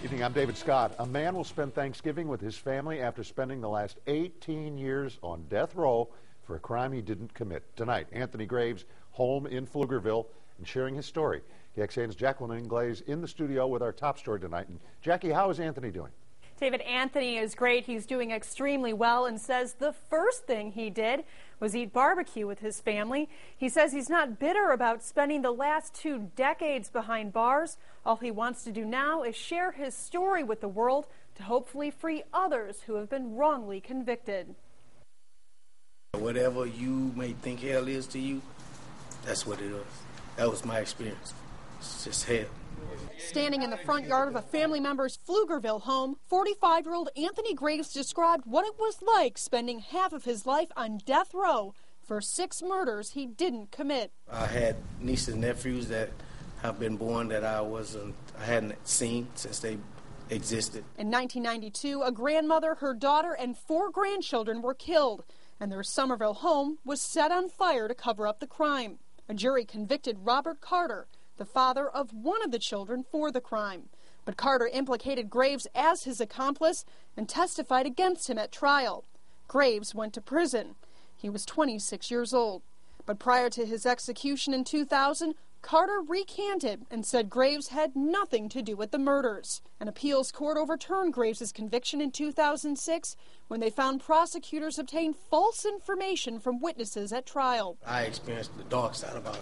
Evening, I'm David Scott. A man will spend Thanksgiving with his family after spending the last 18 years on death row for a crime he didn't commit. Tonight, Anthony Graves home in Pflugerville and sharing his story. KXAN's Jacqueline Ingles in the studio with our top story tonight. And Jackie, how is Anthony doing? David, Anthony is great. He's doing extremely well and says the first thing he did was eat barbecue with his family. He says he's not bitter about spending the last 2 decades behind bars. All he wants to do now is share his story with the world to hopefully free others who have been wrongly convicted. Whatever you may think hell is to you, that's what it is. That was my experience. It's just hell. Standing in the front yard of a family member's Pflugerville home, 45-year-old Anthony Graves described what it was like spending half of his life on death row for 6 murders he didn't commit. I had nieces and nephews that have been born that I hadn't seen since they existed. In 1992, a grandmother, her daughter, and 4 grandchildren were killed, and their Somerville home was set on fire to cover up the crime. A jury convicted Robert Carter, the father of one of the children, for the crime. But Carter implicated Graves as his accomplice and testified against him at trial. Graves went to prison. He was 26 years old. But prior to his execution in 2000, Carter recanted and said Graves had nothing to do with the murders. An appeals court overturned Graves' conviction in 2006 when they found prosecutors obtained false information from witnesses at trial. I experienced the dark side of our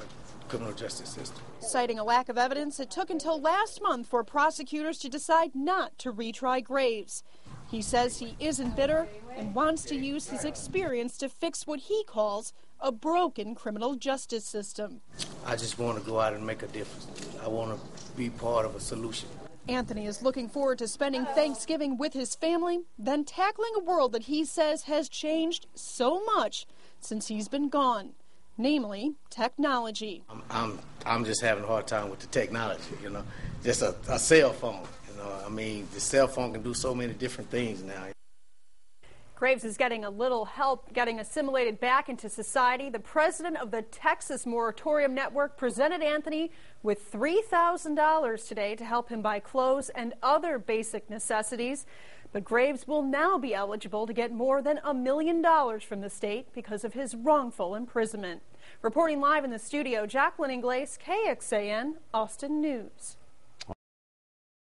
criminal justice system. Citing a lack of evidence, it took until last month for prosecutors to decide not to retry Graves. He says he isn't bitter and wants to use his experience to fix what he calls a broken criminal justice system. I just want to go out and make a difference. I want to be part of a solution. Anthony is looking forward to spending Thanksgiving with his family, then tackling a world that he says has changed so much since he's been gone, namely technology. I'm just having a hard time with the technology, just a cell phone. The cell phone can do so many different things now. Graves is getting a little help getting assimilated back into society. The president of the Texas Moratorium Network presented Anthony with $3,000 today to help him buy clothes and other basic necessities. But Graves will now be eligible to get more than $1 million from the state because of his wrongful imprisonment. Reporting live in the studio, Jacqueline Ingles, KXAN, Austin News.